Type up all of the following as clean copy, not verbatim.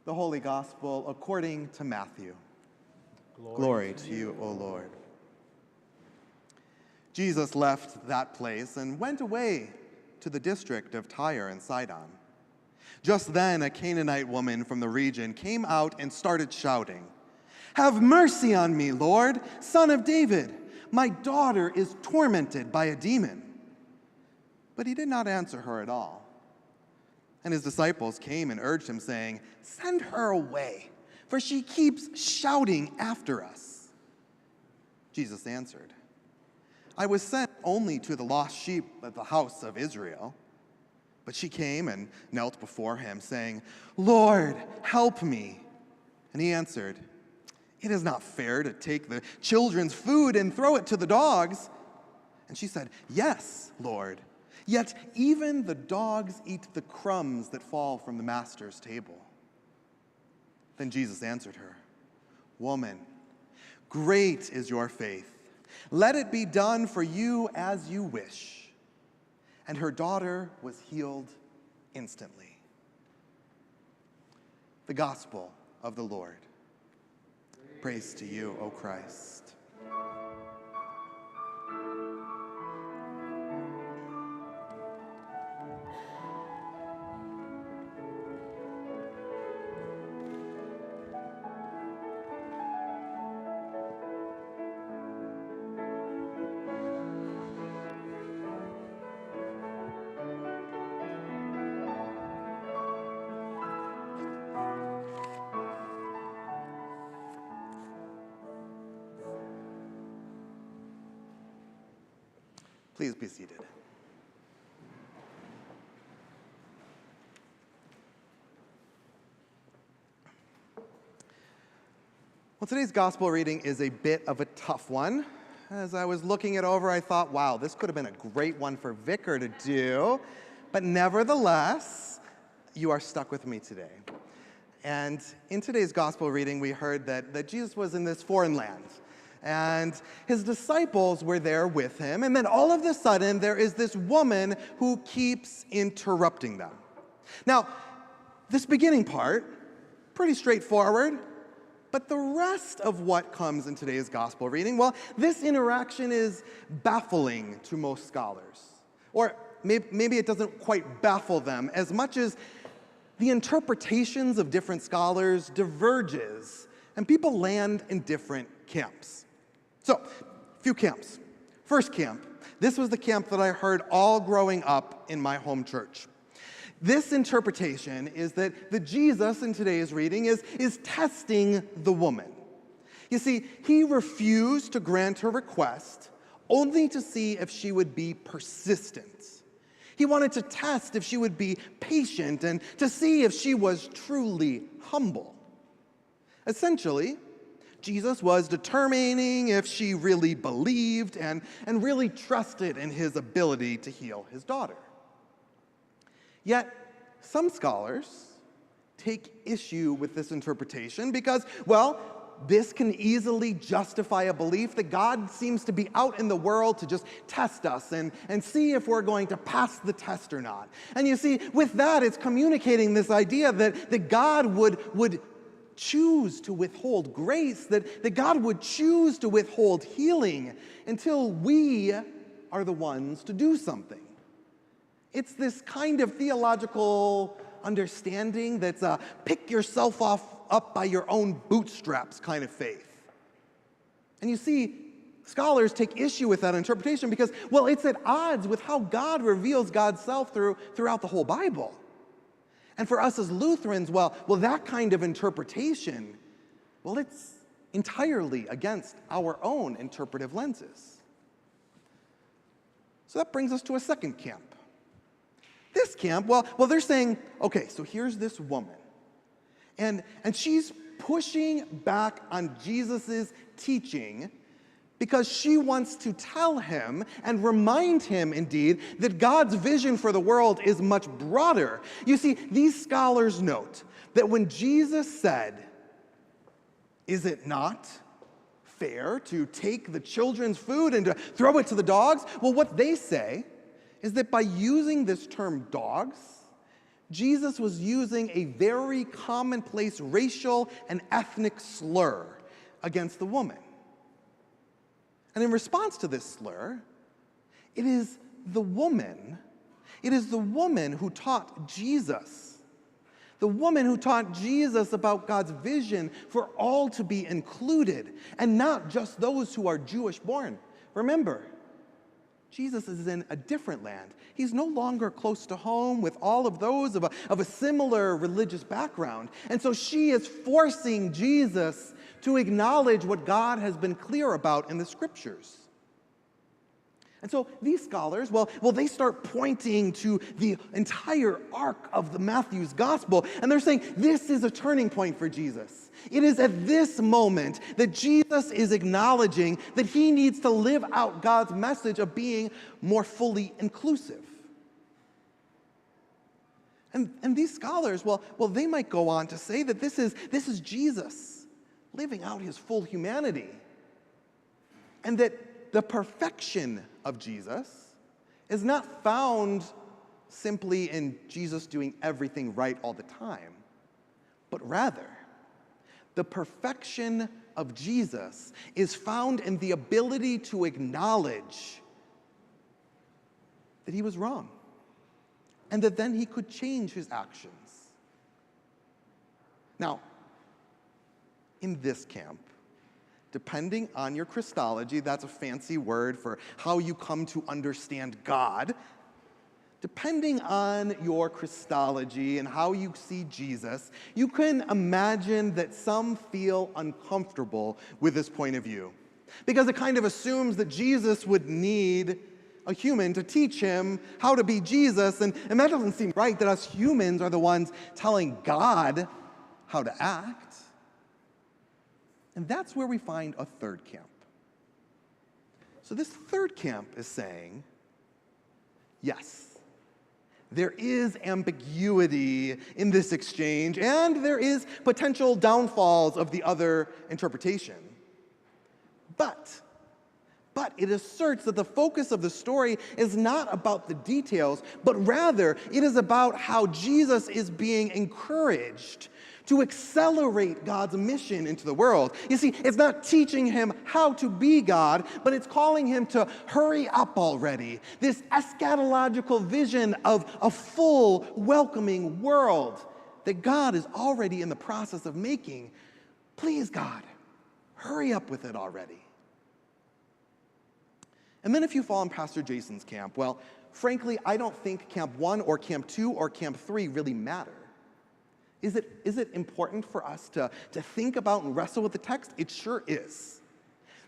The Holy Gospel according to Matthew. Glory to you, O Lord. Jesus left that place and went away to the district of Tyre and Sidon. Just then, a Canaanite woman from the region came out and started shouting, "Have mercy on me, Lord, Son of David. My daughter is tormented by a demon." But he did not answer her at all. And his disciples came and urged him, saying, "Send her away, for she keeps shouting after us." Jesus answered, "I was sent only to the lost sheep of the house of Israel." But she came and knelt before him, saying, "Lord, help me." And he answered, "It is not fair to take the children's food and throw it to the dogs." And she said, "Yes, Lord. Yet even the dogs eat the crumbs that fall from the master's table." Then Jesus answered her, "Woman, great is your faith. Let it be done for you as you wish." And her daughter was healed instantly. The Gospel of the Lord. Praise to you, O Christ. Please be seated. Well, today's gospel reading is a bit of a tough one. As I was looking it over, I thought, wow, this could have been a great one for Vicar to do. But nevertheless, you are stuck with me today. And in today's gospel reading, we heard that Jesus was in this foreign land. And his disciples were there with him. And then all of a sudden, there is this woman who keeps interrupting them. Now, this beginning part, pretty straightforward. But the rest of what comes in today's gospel reading, well, this interaction is baffling to most scholars. Or maybe it doesn't quite baffle them as much as the interpretations of different scholars diverges, and people land in different camps. So, a few camps. First camp, this was the camp that I heard all growing up in my home church. This interpretation is that the Jesus in today's reading is testing the woman. You see, he refused to grant her request only to see if she would be persistent. He wanted to test if she would be patient and to see if she was truly humble. Essentially, Jesus was determining if she really believed and really trusted in his ability to heal his daughter. Yet, some scholars take issue with this interpretation because, well, this can easily justify a belief that God seems to be out in the world to just test us and see if we're going to pass the test or not. And you see, with that, it's communicating this idea that God would choose to withhold grace, that God would choose to withhold healing until we are the ones to do something. It's this kind of theological understanding that's a pick yourself up by your own bootstraps kind of faith. And you see, scholars take issue with that interpretation because, well, it's at odds with how God reveals God's self throughout the whole Bible. And for us as Lutherans, well, that kind of interpretation, well, it's entirely against our own interpretive lenses. So that brings us to a second camp. This camp, well, they're saying, okay, so here's this woman. And she's pushing back on Jesus' teaching because she wants to tell him and remind him, indeed, that God's vision for the world is much broader. You see, these scholars note that when Jesus said, "Is it not fair to take the children's food and to throw it to the dogs?" Well, what they say is that by using this term dogs, Jesus was using a very commonplace racial and ethnic slur against the woman. And in response to this slur, it is the woman who taught Jesus. The woman who taught Jesus about God's vision for all to be included, and not just those who are Jewish born. Remember, Jesus is in a different land. He's no longer close to home with all of those of a similar religious background. And so she is forcing Jesus to acknowledge what God has been clear about in the scriptures. And so these scholars, they start pointing to the entire arc of the Matthew's gospel, and they're saying this is a turning point for Jesus. It is at this moment that Jesus is acknowledging that he needs to live out God's message of being more fully inclusive. And these scholars, they might go on to say that this is Jesus living out his full humanity, and that the perfection of Jesus is not found simply in Jesus doing everything right all the time, but rather the perfection of Jesus is found in the ability to acknowledge that he was wrong, and that then he could change his actions. Now, in this camp, depending on your Christology, that's a fancy word for how you come to understand God. Depending on your Christology and how you see Jesus, you can imagine that some feel uncomfortable with this point of view, because it kind of assumes that Jesus would need a human to teach him how to be Jesus, and that doesn't seem right, that us humans are the ones telling God how to act. And that's where we find a third camp. So this third camp is saying, yes, there is ambiguity in this exchange, and there is potential downfalls of the other interpretation. But it asserts that the focus of the story is not about the details, but rather it is about how Jesus is being encouraged to accelerate God's mission into the world. You see, it's not teaching him how to be God, but it's calling him to hurry up already. This eschatological vision of a full, welcoming world that God is already in the process of making. Please, God, hurry up with it already. And then if you fall in Pastor Jason's camp, well, frankly, I don't think Camp 1 or Camp 2 or Camp 3 really matter. Is it important for us to think about and wrestle with the text? It sure is.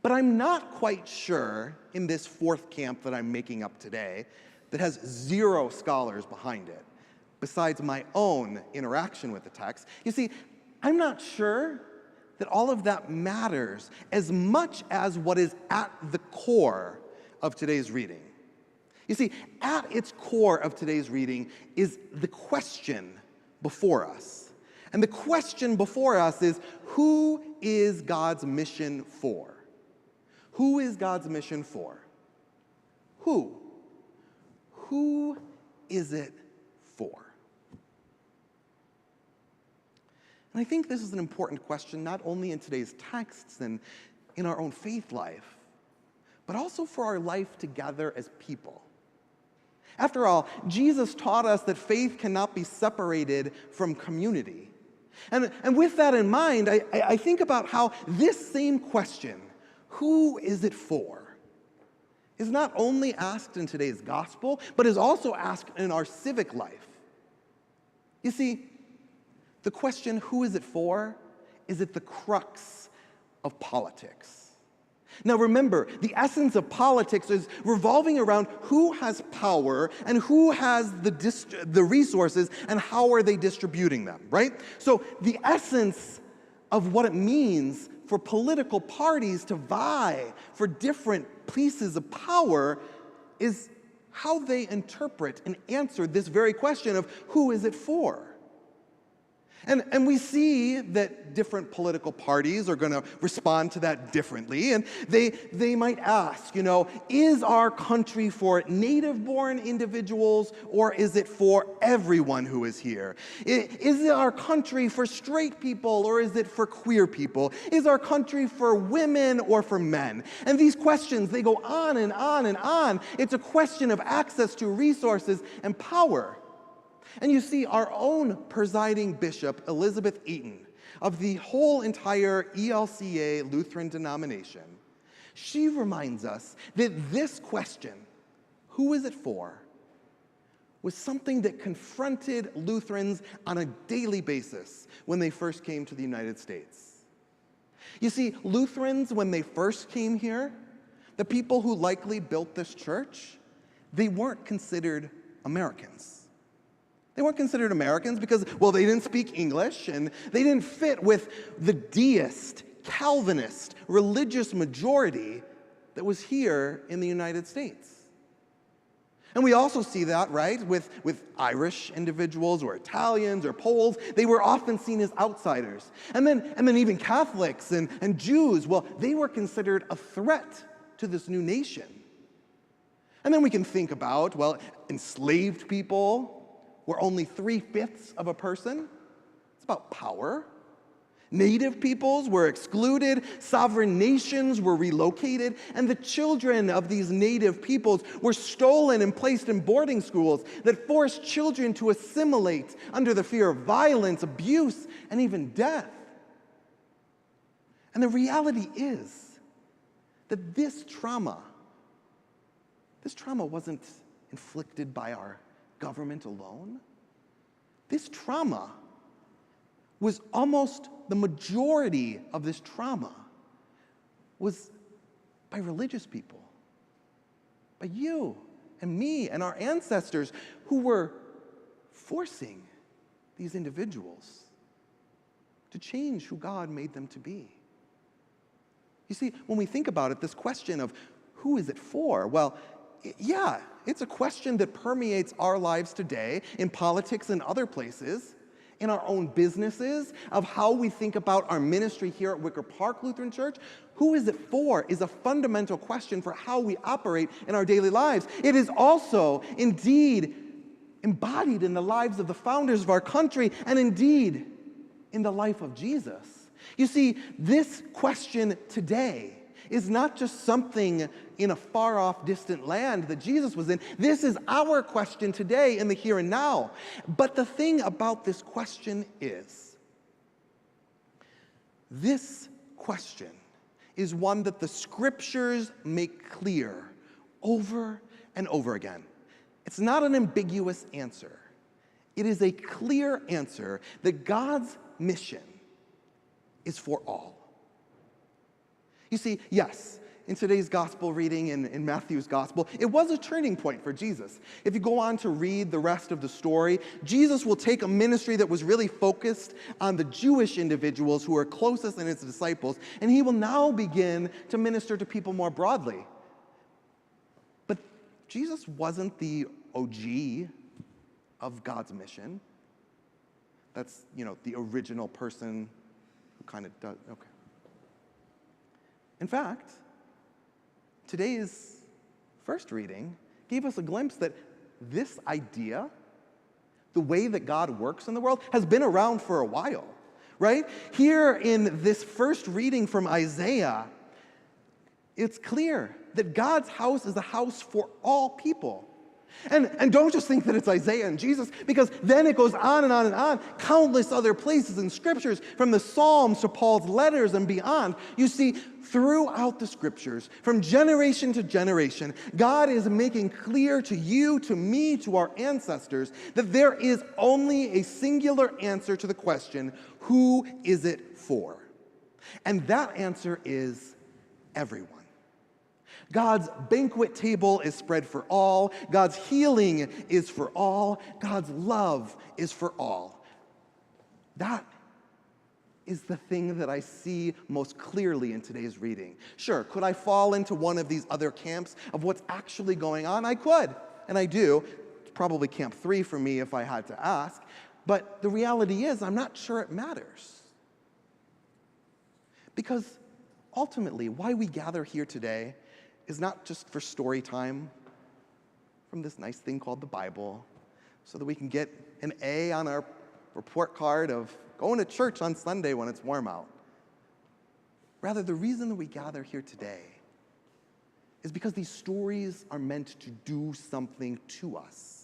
But I'm not quite sure in this fourth camp that I'm making up today that has zero scholars behind it, besides my own interaction with the text. You see, I'm not sure that all of that matters as much as what is at the core of today's reading. You see, at its core of today's reading is the question before us. And the question before us is, who is God's mission for? Who is God's mission for? Who? Who is it for? And I think this is an important question, not only in today's texts and in our own faith life, but also for our life together as people. After all, Jesus taught us that faith cannot be separated from community. And with that in mind, I think about how this same question, who is it for, is not only asked in today's gospel, but is also asked in our civic life. You see, the question, who is it for, is at the crux of politics. Now remember, the essence of politics is revolving around who has power and who has the resources and how are they distributing them, right? So the essence of what it means for political parties to vie for different pieces of power is how they interpret and answer this very question of who is it for? And we see that different political parties are going to respond to that differently. And they might ask, is our country for native-born individuals, or is it for everyone who is here? Is it our country for straight people, or is it for queer people? Is our country for women or for men? And these questions, they go on and on and on. It's a question of access to resources and power. And you see, our own presiding bishop, Elizabeth Eaton, of the whole entire ELCA Lutheran denomination, she reminds us that this question, who is it for, was something that confronted Lutherans on a daily basis when they first came to the United States. You see, Lutherans, when they first came here, the people who likely built this church, they weren't considered Americans. They weren't considered Americans because, well, they didn't speak English and they didn't fit with the deist, Calvinist, religious majority that was here in the United States. And we also see that, right, with Irish individuals or Italians or Poles. They were often seen as outsiders. And then even Catholics and Jews, well, they were considered a threat to this new nation. And then we can think about, well, enslaved people were only 3/5 of a person. It's about power. Native peoples were excluded, sovereign nations were relocated, and the children of these native peoples were stolen and placed in boarding schools that forced children to assimilate under the fear of violence, abuse, and even death. And the reality is that this trauma wasn't inflicted by our government alone. This trauma was almost the majority of this trauma was by religious people, by you and me and our ancestors who were forcing these individuals to change who God made them to be. You see, when we think about it, this question of who is it for? Well, yeah, it's a question that permeates our lives today in politics and other places, in our own businesses, of how we think about our ministry here at Wicker Park Lutheran Church. Who is it for is a fundamental question for how we operate in our daily lives. It is also, indeed, embodied in the lives of the founders of our country and indeed in the life of Jesus. You see, this question today is not just something in a far-off, distant land that Jesus was in. This is our question today in the here and now. But the thing about this question is, this question is one that the Scriptures make clear over and over again. It's not an ambiguous answer. It is a clear answer that God's mission is for all. You see, yes, in today's gospel reading in Matthew's gospel, it was a turning point for Jesus. If you go on to read the rest of the story, Jesus will take a ministry that was really focused on the Jewish individuals who are closest in his disciples, and he will now begin to minister to people more broadly. But Jesus wasn't the OG of God's mission. That's, the original person who kind of does, okay. In fact, today's first reading gave us a glimpse that this idea, the way that God works in the world, has been around for a while, right? Here in this first reading from Isaiah, it's clear that God's house is a house for all people. And don't just think that it's Isaiah and Jesus, because then it goes on and on and on. Countless other places in Scriptures, from the Psalms to Paul's letters and beyond. You see, throughout the Scriptures, from generation to generation, God is making clear to you, to me, to our ancestors, that there is only a singular answer to the question, who is it for? And that answer is everyone. God's banquet table is spread for all. God's healing is for all. God's love is for all. That is the thing that I see most clearly in today's reading. Sure, could I fall into one of these other camps of what's actually going on? I could, and I do. It's probably camp 3 for me if I had to ask. But the reality is, I'm not sure it matters. Because ultimately, why we gather here today is not just for story time from this nice thing called the Bible, so that we can get an A on our report card of going to church on Sunday when it's warm out. Rather, the reason that we gather here today is because these stories are meant to do something to us,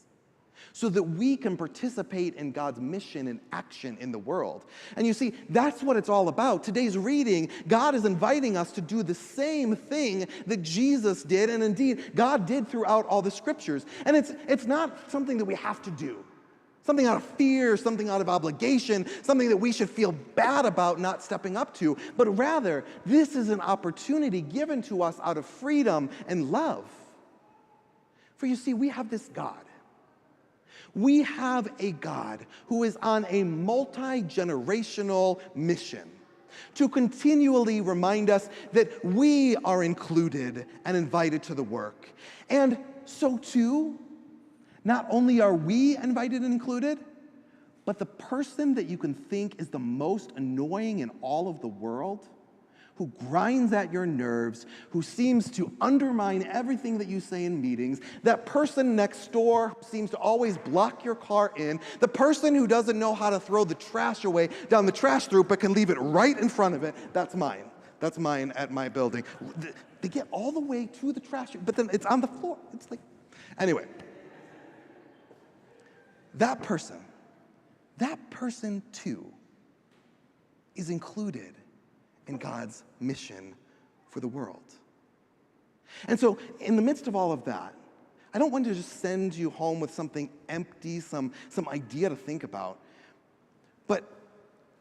so that we can participate in God's mission and action in the world. And you see, that's what it's all about. Today's reading, God is inviting us to do the same thing that Jesus did, and indeed, God did throughout all the scriptures. And it's not something that we have to do, something out of fear, something out of obligation, something that we should feel bad about not stepping up to, but rather, this is an opportunity given to us out of freedom and love. For you see, we have this God. We have a God who is on a multi-generational mission to continually remind us that we are included and invited to the work. And so too, not only are we invited and included, but the person that you can think is the most annoying in all of the world, who grinds at your nerves, who seems to undermine everything that you say in meetings, that person next door who seems to always block your car in, the person who doesn't know how to throw the trash away down the trash chute but can leave it right in front of it, that's mine. That's mine at my building. They get all the way to the trash chute, but then it's on the floor. It's like, anyway. That person too is included in God's mission for the world. And so in the midst of all of that, I don't want to just send you home with something empty, some idea to think about, but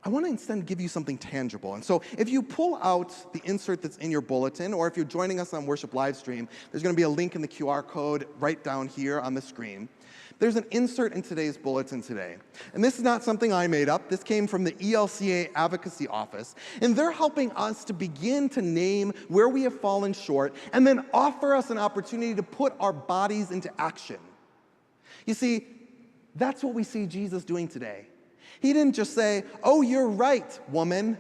I want to instead give you something tangible. And so if you pull out the insert that's in your bulletin, or if you're joining us on Worship Livestream, there's going to be a link in the QR code right down here on the screen. There's an insert in today's bulletin today. And this is not something I made up. This came from the ELCA Advocacy Office. And they're helping us to begin to name where we have fallen short and then offer us an opportunity to put our bodies into action. You see, that's what we see Jesus doing today. He didn't just say, "Oh, you're right, woman.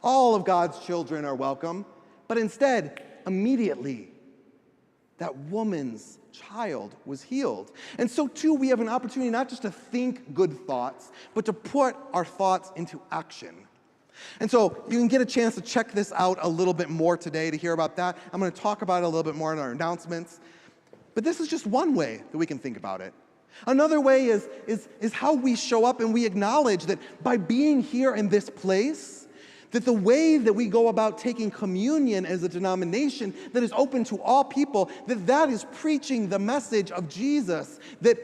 All of God's children are welcome." But instead, immediately, that woman's child was healed. And so too, we have an opportunity not just to think good thoughts, but to put our thoughts into action. And so you can get a chance to check this out a little bit more today to hear about that. I'm going to talk about it a little bit more in our announcements. But this is just one way that we can think about it. Another way is how we show up and we acknowledge that by being here in this place, that the way that we go about taking communion as a denomination that is open to all people, that is preaching the message of Jesus, that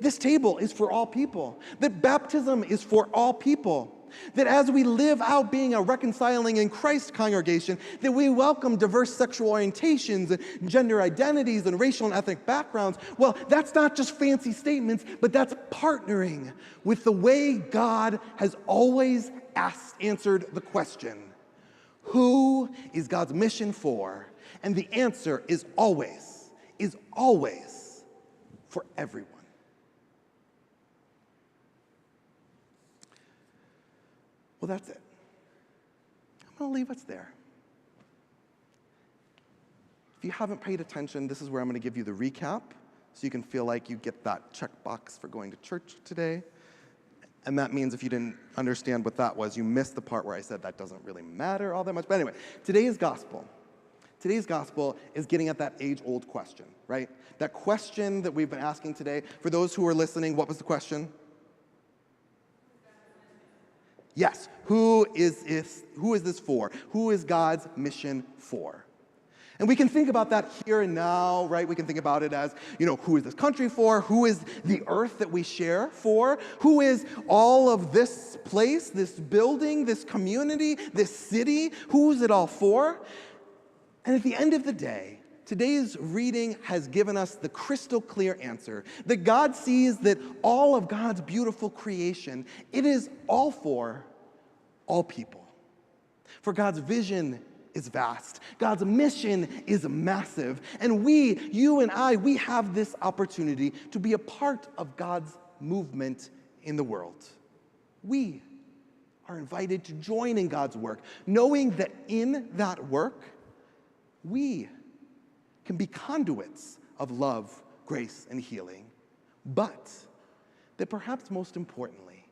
this table is for all people, that baptism is for all people, that as we live out being a reconciling in Christ congregation, that we welcome diverse sexual orientations and gender identities and racial and ethnic backgrounds. Well, that's not just fancy statements, but that's partnering with the way God has always answered the question, who is God's mission for? And the answer is always for everyone. Well, that's it. I'm going to leave us there. If you haven't paid attention, this is where I'm going to give you the recap so you can feel like you get that checkbox for going to church today. And that means if you didn't understand what that was, you missed the part where I said that doesn't really matter all that much. But anyway, today's gospel is getting at that age-old question, right? That question that we've been asking today. For those who are listening, what was the question? Yes, who is this for? Who is God's mission for? And we can think about that here and now, right? We can think about it as, who is this country for? Who is the earth that we share for? Who is all of this place, this building, this community, this city? Who's it all for? And at the end of the day, today's reading has given us the crystal clear answer that God sees that all of God's beautiful creation, it is all for all people. For God's vision is vast. God's mission is massive. And you and I, we have this opportunity to be a part of God's movement in the world. We are invited to join in God's work, knowing that in that work, we can be conduits of love, grace, and healing. But that perhaps most importantly,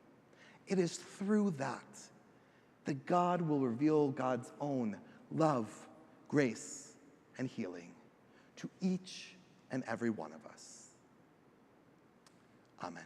it is through that God will reveal God's own love, grace, and healing to each and every one of us. Amen.